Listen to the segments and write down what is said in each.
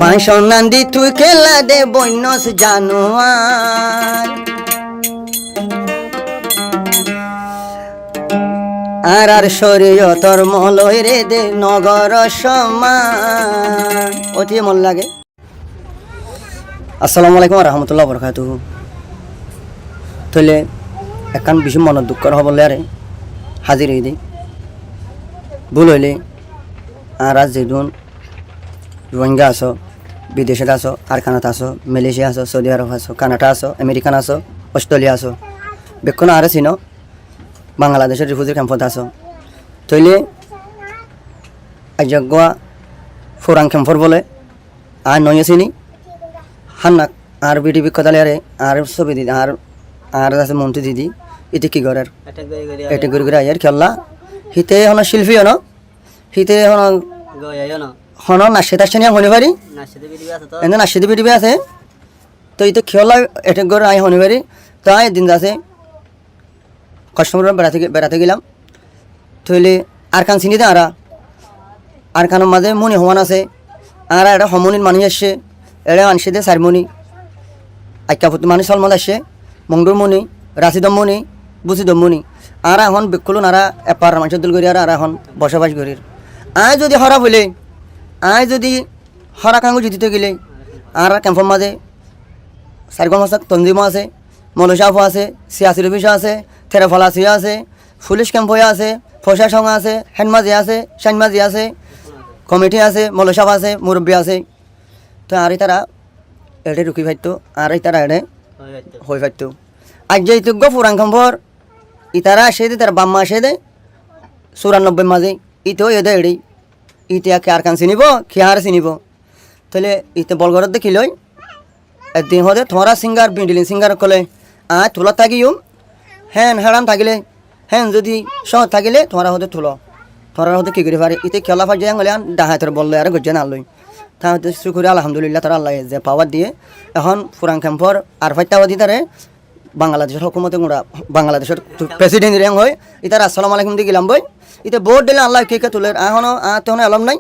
মাইশন নান্দি তুই খেলা দে বন্যস জানোয়ার আর আর শরীয়তর মলয় রে দে নগর সমান অতি মন লাগে। আসসালামু আলাইকুম রহমতুল্লাহ বরকাতুহু। তইলে একান বেশি মনত দুঃখর হবলে আরে হাজির হয়ে দিই ভুল হইলে আর আজ যেদিন রোহিঙ্গা আছো, বিদেশে আছো, আরকানাত আছো, মালয়েশিয়া আছো, সৌদি আরব আছো, কানাডা আছো, আমেরিকান আছো, অস্ট্রেলিয়া আছো, বেক্ষণ আর চিনো বাংলাদেশের রিফিউজি ক্যাম্পত আছো। তইলে আজ্ঞা ফুরাং ক্যাম্পর বলে আর নয় চিনি হান্নাক আর বিডিবি কদালে আরে আর ছবি দিদি আর আর আছে মন্ত্রী দিদি এটি কি করার এটা করে আয়ার খেললা হিতে হন শিল্পী হন হিতে হন নাচে তার নিয়ে হনি পারি এনে নাচে বিডিবি আছে তো এই তো খেলা এটা করে আই হনি পারি তো আয় দিন আছে কাস্টমার বেড়াতে গেলাম তৈলে আর কান চিনি দে আর কানের মাঝে মনি হমান আছে আর একটা সমনির মানুষ আসছে এরা আনছে দে চারমণি আইকাপুতি মানুষ সলমত আসছে মংডুর মণি রাশিদম মণি বুসিদম মণি আর এখন বেকুলো নারা এপার মানুষের দল করি আর এখন বসবাস করি আয় যদি হরা বলে আয় যদি হরা কাঙ্গু জিতিতে গেলে আর ক্যাম্পর মাঝে সারগম আছে তঞ্জিমো আছে মলসাফো আছে সিয়াসির অফিস আছে থেরাফলাসিয়া আছে পুলিশ ক্যাম্প হয়ে আছে প্রশাসন আছে হেনমাজি আছে সাইনমাজি আছে কমিটি আছে মলসাফ আছে মুরব্বী আছে তো আর তারা এড়ে রুকি ফাইতো আর তারা এড়ে হয়ে ফাইতো আজ যে ইতুগ্য পুরাং খম্বর ইতারা আসে দে তার বাম্মা আসে দে 94 মাঝে ইতেও এদে এড়ি ইতিয়া কে আর কান চিনিব খেয়ার চিনিব তাহলে ইতে বলগরত দেখিলই একদিন হদে থরা সিঙ্গার বিন্ডিলিং সিঙ্গার কলে তুলা থাকিও হ্যান হারাম থাকিলে হ্যান যদি শহর থাকিলে থরা হতে তুলো থরার হতে কি করে পারে ইতে খেলা ফাজ হলে ডাহাতের বললে আর গজ্জে না লই তাহলে শুকুর আলহামদুলিল্লাহ তারা আল্লাহ যে পাওয়ার দিয়ে এখন ফুরাং ক্যাম্পর আর ফাইটাওয়া দি তারে বাংলাদেশের হুকুমতে গুঁড়া বাংলাদেশের প্রেসিডেন্ট রেং হয় ইতার আসসালামু আলাইকুম দিয়ে গেলাম বই ইতে ভোট দিলে আল্লাহ কে কে তুলে এখনও তখন এলম নাই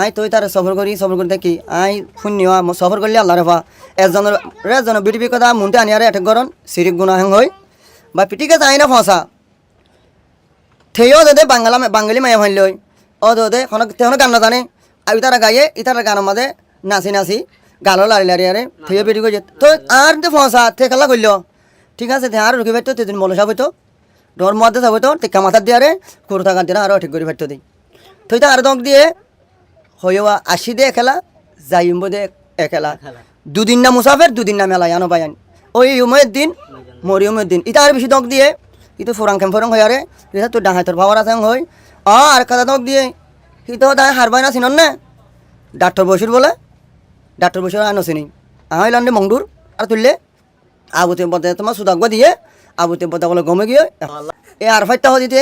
আই তুই তার সফর করি দেখি আই শূন্য সফর করলে আল্লাহ রেফা এজনের বিটিপি কথা মনতে আনি আর এটেক গরণ সিরিক গুণা হেং হয় বা পিটিকে যাই না ফসা থেয়েও দে বাঙালি মায়া ভাইল ও দে তেহনো গান না জানে আর ইতারা গাইয়ে ইতারা গানের মাঝে নাচি গালো লারি আরে থেয়ে পিটি গেছে তো আর দে ফসা থে খেলা করল ঠিক আছে তে আর রুকি পাইতো তেদিন মলসা হইতো ডর মধ্যে যাব তো টেকা মাথার দিয়ে আরে কুরু থাকার দিন আরও ঠিক করে পাইতো দিই থইতা আর দক দিয়ে হইয়া আসি দে খেলা যাইম দে একেলা দুদিন না মুসাফের দুদিন না মেলা আনো বায়ান ওই উমের দিন মরিয়মের দিন ইটা আর বেশি দক দিয়ে ইতো ফুরাং ক্যাম্পরং হয় আরে এটা তো ডাহাইতর পাওয়ার আছে হয় আর কথা দক দিয়ে ইতো দায় হারবাই না চিনন না ডাক্তার বসির বলে ডাক্তার বসির আনো চিনি আইলান্ডে মংডুর আর তুললে আবুতে পদে তোমার সুদাগ্য দিয়ে আবুতে পদে বলে গমে গিয়ে এই আর ফাইটটা হদিতে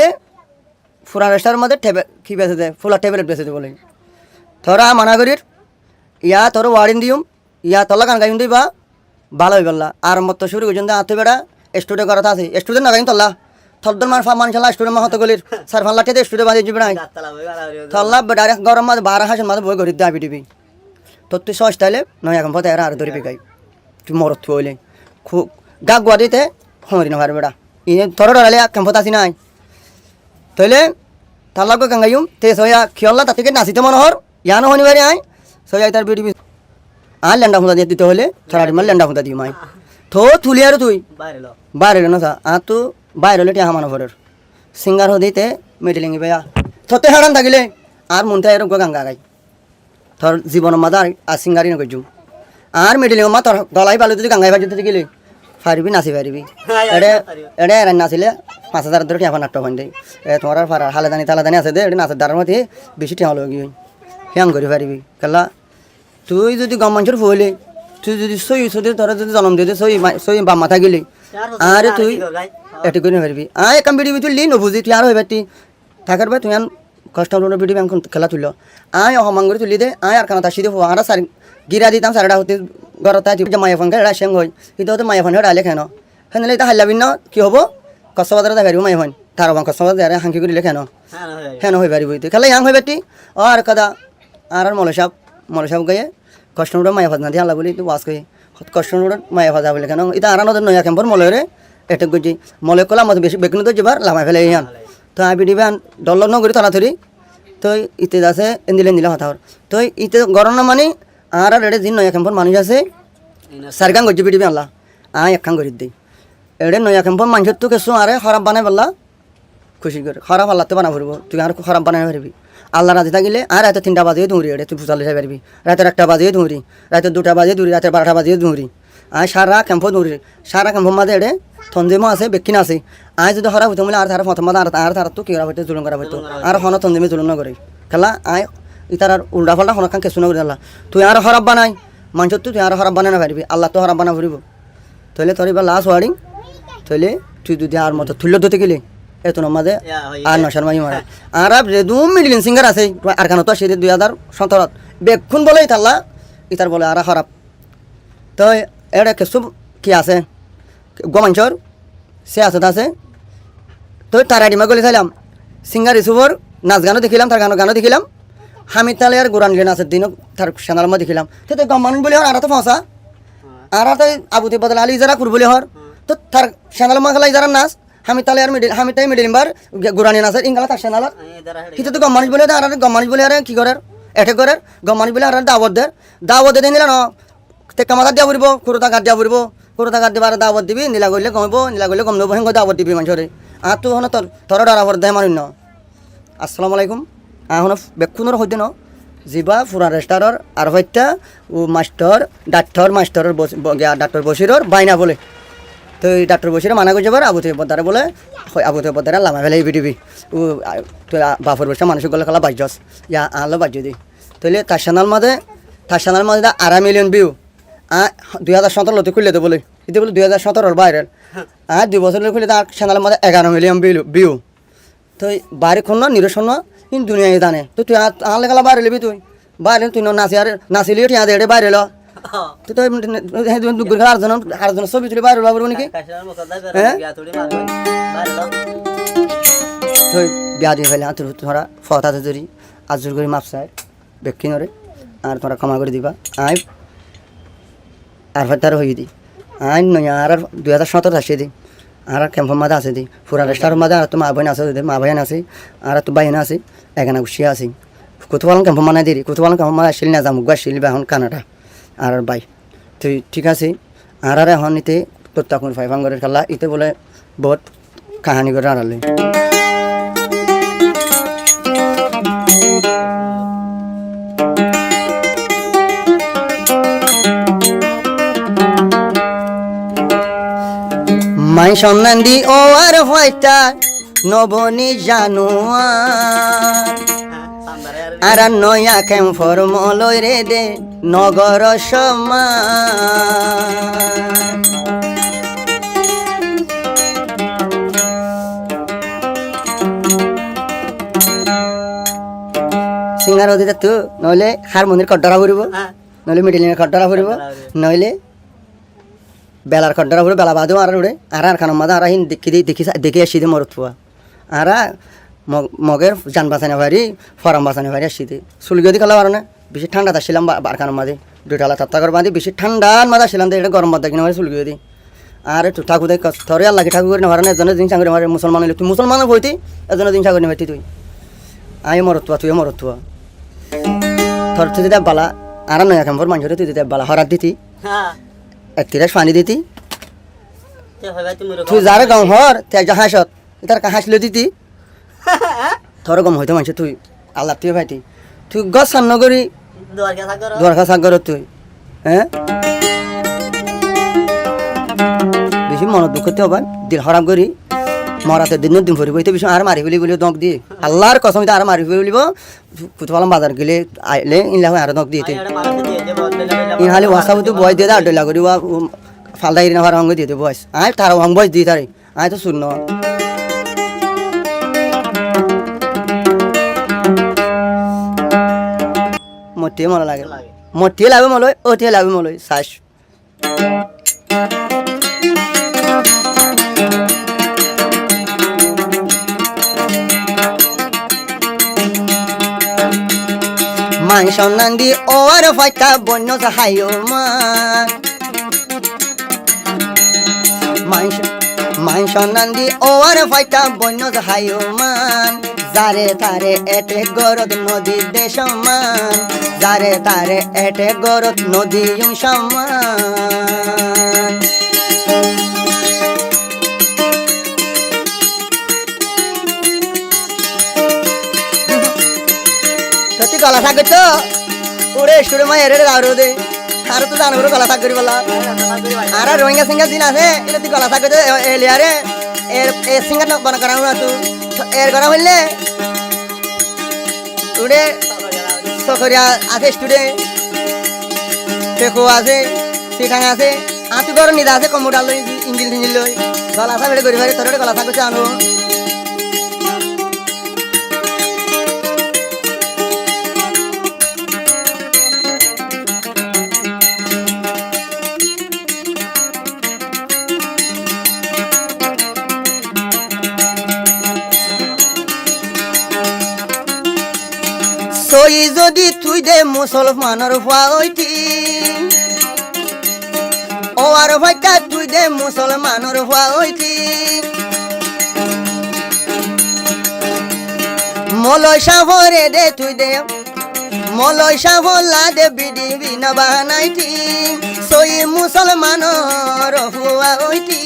ফুরা রেস্টার মধ্যে কি বেঁচে দেয় ফুলার ট্যাবলেট বেঁচে দেয় বলে তোরা মানা করির ইয়া তোর ওয়ারিন দিম ইয়া তলা গান গাইম দিবা ভালো হয়ে গেল আর মতো শুরু করছেন আতে বেড়া স্টুডেন্ট করা আছে স্টুডেন্ট না গাইম তল্লা থলদর মার মানুষলা স্টুডেন্ট মাহত গলির সার ফাল্লা টেতে স্টুডেন্ট বাঁধে যাবে না থল্লা ডাইরেক্ট গরম মাঝে 12 হাসের মাঝে বই করি দাবি দিবি তোর তুই সস তাইলে নয় এখন পথে আর ধরবি গাই তুই মরত হইলে খুব গা গুয়া দিতে হমরি না পারবে বেড়া ইয়ে তোর ডরালে ক্যাম্পত আসি নাই তইলে তার লাগবে গাঙ্গাইম তে সয়া খেয়াল্লা তার থেকে নাচিতে মনোহর ইয়ানো শনিবারে আয় সয়া তার বিড়ি আর ল্যান্ডা ফুঁদা দিয়ে দিতে হলে ছড়াটি মার ল্যান্ডা ফুঁদা দিই মাই থো তুলি আর তুই বাইরে না আর তো বাইরে হলে টিয়া মানো ভরের সিঙ্গার হদিতে মেডিলিং বেয়া থতে হারান থাকিলে আর মনতে এরকম গাঙ্গা গাই তোর জীবনের মাঝে আর সিঙ্গারি নকর আর মেডিলিং মা তোর গলাই পালো যদি গাঙ্গাই বাজতে গেলে পারবি নাচি পারবি এড়ে এড়ে নাচিলে 5000 ধরে টিয়া নাট্য হয় দেয় তোমার আর ফার হালেদানি তালাদানি আছে দে নাচের দ্বারার মধ্যে বেশি টিয়া হলো গিয়ে হ্যাং করে পারবি খেলা তুই যদি গম মানুষের ফুলে তুই যদি সই তোরা যদি জন্ম দিয়ে সই বাম মাথা গেলি আরে তুই এটি করে পারবি আয় একাম বিড়ি তুললি নবুঝি তুই আর হয়ে পারতি থাকার ভাই তুই কষ্ট হলো বিড়ি ব্যাংক খেলা তুলল আয় অহমাঙ্গরি তুলি দে আয় আর কানা তাসি দে আর সার গিরা দিতাম সারটা হতে ঘরত মায়া ফোন খেলা সেং হয় কিন্তু হতে মায়া ফোন হেড়ালে কেন হেন এটা হাল্লাবি ন কি হব কষ্টবাজারে দেখা মায়া ফোন তার কষ্টবাজারে হাঙ্কি করিলে কেন হেন হয়ে পারিব তুই খেলা ইয়াং হয়ে পারতি আর কাদা আর মলসাব গায়ে কষ্ট নোট মায়া ফাজ না দিয়ে আল্লাহ বলি তো ওয়াজ কই কষ্ট নোট মায়া ফাজা বলে কেন এটা আর নদের নয়া ক্যাম্পর মলরে এটা গজি মলে কলা আমাদের বেশি বেকুন তো যাবার লামাই ফেলে ইয়ান তো আমি দিবান ডল্ল নগরি তাড়াতাড়ি তো ইতে আছে এন্দিলে নিলে হতা তো ইতে গরম না মানে আর এড়ে দিন নয়া ক্যাম্পর মানুষ আছে সারগান গজি বিডিবে আল্লাহ একখান করে দিই এড়ে নয়া ক্যাম্পর মানুষের তো কিছু আরে খারাপ বানাই বললা খুশি করে খারাপ আল্লাহ তো বানা ফুরবো তুই আর খারাপ বানাই পারবি আল্লাহ রাতে থাকিলে আর রাতে 3টা বাজে দৌড়ি এড়ে তুই ফুসালে যাই পারবি রাতের 1টা বাজে দৌড়ি রাতের 2টা বাজে দৌড়ি রাতের 12টা বাজে দৌড়ি সারা ক্যাম্প দৌড়ি সারা ক্যাম্প মাঝে এড়ে তন্দিমও আছে বেকিন আছে যদি খারাপ হতো বলে আর তার প্রথম আর তার তো কি করা হতো জুলুম করা হতো আর হন তন্দিমে জুলুম না করে খেলা ইতার আর উল্টা ফাল্টা হন কিছু না করে আল্লাহ তুই আর খারাপ বানাই মানুষ তুই আর খারাপ বানাই না পারবি আল্লাহ তো খারাপ বানা ফুরিব তাহলে তোর এবার লাস্ট ওয়ার্ডিং তাহলে তুই যদি আর মতো তুল্য ধরতে গেলে এত মাঝে আর নশার মাই মারা আর দু মিডিলিন সিঙ্গার আছে আর কেন তো সে 2017 বেক্ষণ বলেই তাল্লা ইতার বলে আর খারাপ তো এটা কিছু কি আছে গমাঞ্চর সে আছে তো তার আইডিমা গলে চাইলাম সিঙ্গার রিসুভর নাচ গানও দেখিলাম তার গানও দেখিলাম হামিদ তালে আর গোরান গেন আছে দিনও তার সেনার মধ্যে দেখিলাম তো তো গমান বলে হর আর তো ফসা আর তো আবুতে বদল আলী যারা করবলে হর তো তার সেনার মাখালাই যারা নাচ হামিদ তালে আর হামিদ তাই মিডিল বার গোরানি নাচ ইংলা তার সেনার কিন্তু তো গমান বলে আর গমান বলে আর কি করে এটে করে গমান বলে আর দাওয়াত দিয়ে নিলা ন তে কামাতা দিয়া পড়ব কুরতা গাত দিয়া পড়ব কুরতা গাত দিবার দাওয়াত দিবি নীলা গইলে গম নব হেঙ্গ দাওয়াত দিবি মানুষরে আর তো হন তোর ডরাবর দেয় মানুষ ন আসসালামু আলাইকুম এখন বেক্ষুনের হইতে ন জিবা ফুরা রেস্টারর আর হইতা ও মাস্টার মাস্টারের ডাক্তার বসিরর বাইনা বলে তো এই ডাক্তার বসিরে মানা করে যাবার আবুতে বদারে বলে আবুতে বদারে লামা ফেলে বিডিবি ও তুই বাপর বসে মানুষ গলে খেলা বাজ্যস ইয়া আলো বাজ্য দি তাহলে তার সানাল মাঝে 2.5 মিলিয়ন ভিউ 2017 খুললে তো বলে এটা বলে 2017 বাইরের আর 2 বছর খুলে তার চ্যানেলের মধ্যে 11 মিলিয়ন ভিউ তো বাইরে কোন নিরসন ইন দুনিয়ায় জানে তো তুই আলে খেলা বাইরে লিবি তুই বাইরে তুই নাচিলি ঠিক আছে বাইরে ল তুই তো দুগুর খেলা আরেকজন ছবি তুলি বাইরে বাবু নাকি তুই বিয়া দিয়ে ফেলে তোর তোরা ফতাতে ধরি আজুর করে মাপসায় বেক্ষি নরে আর তোরা ক্ষমা করে দিবা আর তার হয়ে দি আইন নয় আর 2017 আসে দি আর ক্যাম্পের মাঝে আছে দি পুরা রেস্টার মাঝে আর তো মা বোন আছে মা ভাইন আছে আর তো বাইন আছে এখানে গুছিয়ে আছে কোথাও ক্যাম্পের মানে দিই কোথাও ক্যাম্পের মাঝে আসিল না যামুক আসিল বা এখন কানাডা আর বাই তুই ঠিক আছে আর এখন ইতে প্রত্যাকুন ফাইভাঙ্গরের খেলা ইতে বলে বহুত কাহানি করে আড়ালে মাই সন্ধান দি ও আর হয়টা নবনী জানুয়ার আর নয়া ক্যাম্পর মলয় রে দে নগর সমান সিঙ্গার হতে তো নইলে হারমোনির কড্ডরা ফুরিব নইলে মিডিলিনের কড্ডরা ফুরিব নইলে বেলার খড্ডরা ফুরে বেলা বাদেও আর উড়ে আর খানোর মাঝে আর হিন দেখি আসি দে মরত ফুয়া আর মগের যান বাঁচানো পারি ফরাম বাঁচানো পারি আসি দে চুলগিয়ে খেলা পারো না বেশি ঠান্ডা আসছিলাম বার খানোর মাঝে 2টা তাত্তা করে বাঁধি বেশি ঠান্ডার মাঝে আসছিলাম তো এটা গরম বাদ কিনা মাঝে চুলগিয়ে দিই আর একটু ঠাকুর দেখ থরে আল্লাহ ঠাকুর করে নেওয়ার না এজনের দিন সাগরে মারে মুসলমান হইলে তুই মুসলমানও হইতি এজনের দিন সাগরে নেবেটি তুই আমি মরত তুয়া তুই মরত তুয়া থর তুই দিতে বালা আর নয়া কাম্পর মানুষরে তুই দিতে বালা হরাত দিতি 1 তিরাস পানি দিতি তুই যারে গম হর তে হাসত তার হাসলে দিতি তোর গম হইতো মানুষ তুই আল্লাহ তুই ভাইটি তুই গছ সান্ন করি দরখা সাগর তুই হ্যাঁ বেশি মন দুঃখ করতে হবার দিল খারাপ করি মরাতে দিন ফুরিব এই বিষয় আর মারি ফেলি বলে দক দিয়ে আল্লাহর কসম আর মারি ফেলিব কুতবালাম বাজার গেলে আইলে ইনলা আর দক দিয়ে ইনহালে ওয়াসাবু বয় দিয়ে আড্ডা করি ফালদা ইরিনা ভার অঙ্গ দিয়ে বয়স আয় তার অঙ্গ বয়স দিয়ে তারে আয় তো শূন্য মতিয়ে মনে লাগে মতিয়ে লাগবে মলয় ওটিয়ে লাগবে মলয় শ্বাস মাংস নান্দি ও আর ফাইটা বন্য হাইও মান মাংস নান্দি ও আর ফাইটা বন্য হাইও মান যারে তারে এটে গরত নদী দেশ মান যারে তারে এটে গরত নদী সমান সত্যি গলা থাকে তো ওরে সুরে মা এরে গাওরো দে আর তো জানো গলা থাক করি বলা আর রোহিঙ্গা সিঙ্গার দিন আছে এটা তুই গলা থাক এলিয়ারে এর সিঙ্গার বনা করা না তুই এর করা হইলে ওরে সকরিয়া আছে স্টুডেন্ট পেকো আছে সিটাং আছে আতু গর নিদা আছে কম্পিউটার লই ইঞ্জিল লই গলা থাক করি ভাই তোর গলা থাক জানো সই যদি তুই দে মুসলমানের হইতি ও আর ভাইটা তুই দে মুসলমানের হইতি মলয় সাহরে দে তুই দে মলয় সাহলা দে বিডি বিনা বানাইতি সই মুসলমানের হইতি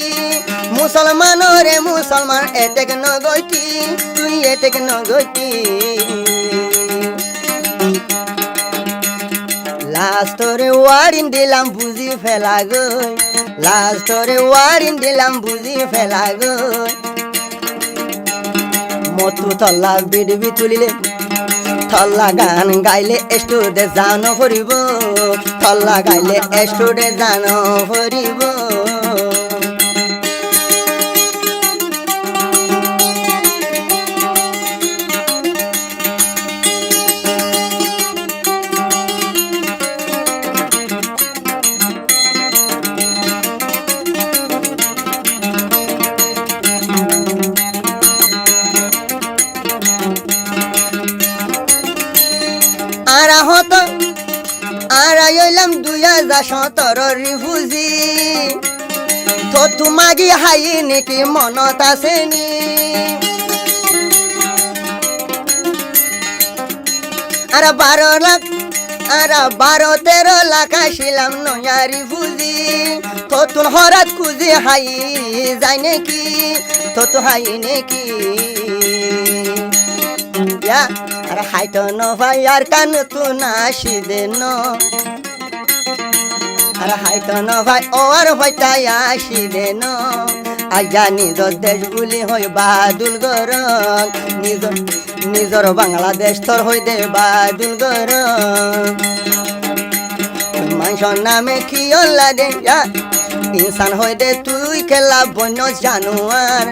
মুসলমানরে মুসলমান এটেক নগইতি তুই এটেক নগইতি লাস্টরে ওয়ারিন দিলাম বুঝি ফেলা গই লাস্টরে ওয়ারিন দিলাম বুঝি ফেলা গই মতু তল্লা বিডবি তুলিলে থল্লা গান গাইলে স্টুডে জানো ফুরিব থল্লা গাইলে স্টুডে জানো ফুরিব আরা হতো আরা এলাম 2017 রিফুজি তো তোমাগি হাই নাকি মনত আসেনি আরা 12 লাখ আরা 12-13 লাখ আসিলাম নয়া রিফুজি তো তুন হরাত খুঁজে হাই যায় নাকি তো তো হাই নাকি আর হাইতো ন ভাই আর কান তু নাসি দে ন আর হাইতো ন ভাই ও আর ভাই তাই আসি দে ন আজ্ঞা নিজর দেশ বুলি হই বাদুল গর নিজর বাংলাদেশ তোর হই দে বাদুল গর মানুষের নামে খিয়লা দে ইনসান হই দে তুই খেলা বন্য জানোয়ার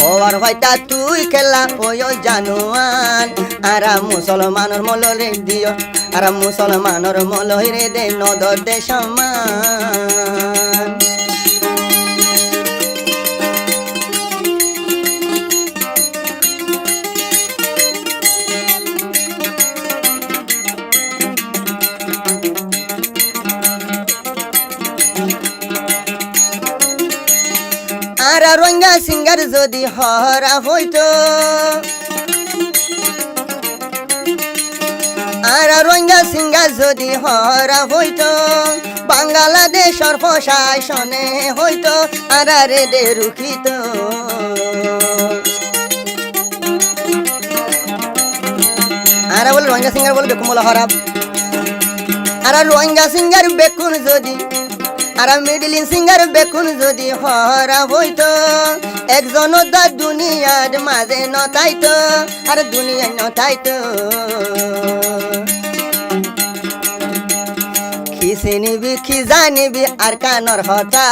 ও আর ভাইটা তুই খেলা ওই জানোয়ার আরা মুসলমানের মলরে দিও আরা মুসলমানের মলরে দে নদর দে সমান আরা রোহিঙ্গা সিঙ্গার যদি হরা হইতো আরা রোহিঙ্গা সিঙ্গার যদি হরা হইতো বাংলাদেশের প্রশাসনে হইতো আরা রে দে রুখিত আরা বলে রোহিঙ্গা সিঙ্গার বলে বেকুন বলা হরাব আরা রোহিঙ্গা সিঙ্গার বেকুন যদি আরা মিডলিন সিঙ্গার বেকুন যদি হরা হইতো একজন দা দুনিয়ার মাঝে নতাইতো আর দুনিয়ায় নতাইতো খিসি নিবি খিজা নিবি আর কানর হতা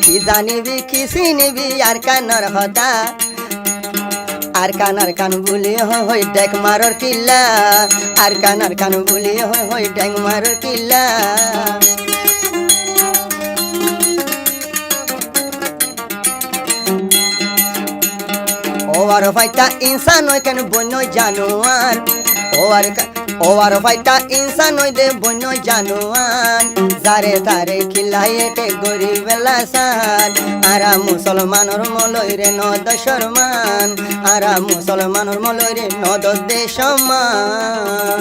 খিজা নিবি খিসি নিবি আর কানর হতা আর কান বুলি হই ডেক মারর কিল্লা আর কান বুলি হই ডেক মারর কিল্লা ও আর ফাইটা ইনসান ওই কেন বন্য জানোয়ার ও আর ওয়ার ফাইটা ইনসান হই দে বন্য জানুয়ান যারে তারে খিলাই এটে গরিব লাসান আরা মুসলমানর মলই রে নদ শর্মান আরা মুসলমানর মলই রে নদ দেশমান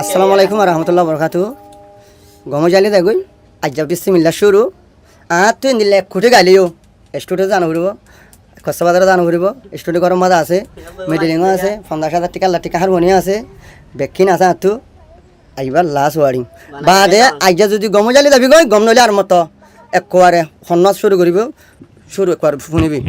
আসসালামু আলাইকুম ওয়া রাহমাতুল্লাহি ওয়া বারাকাতুহু গমজালি দেখুন আজ বিসমিল্লাহ শুরু তুই নিলে খুঁটে গালিও স্টুডিও জানো ঘুরব কষ্টবাজারে জানো ঘুরব স্টুডিও গরম মাদা আছে মিডিলিংও আছে 50,000 টাকা লাখ টাকা হারমোনিয়াম আছে বেকিন আছে আতু আইবার লাস্ট ওয়ারিং বাদে আইজা যদি গমজালি যাবি গই গম নইলে আর মতো একবারে সন্ন্যাস শুরু করিব শুরু একবার শুনিবি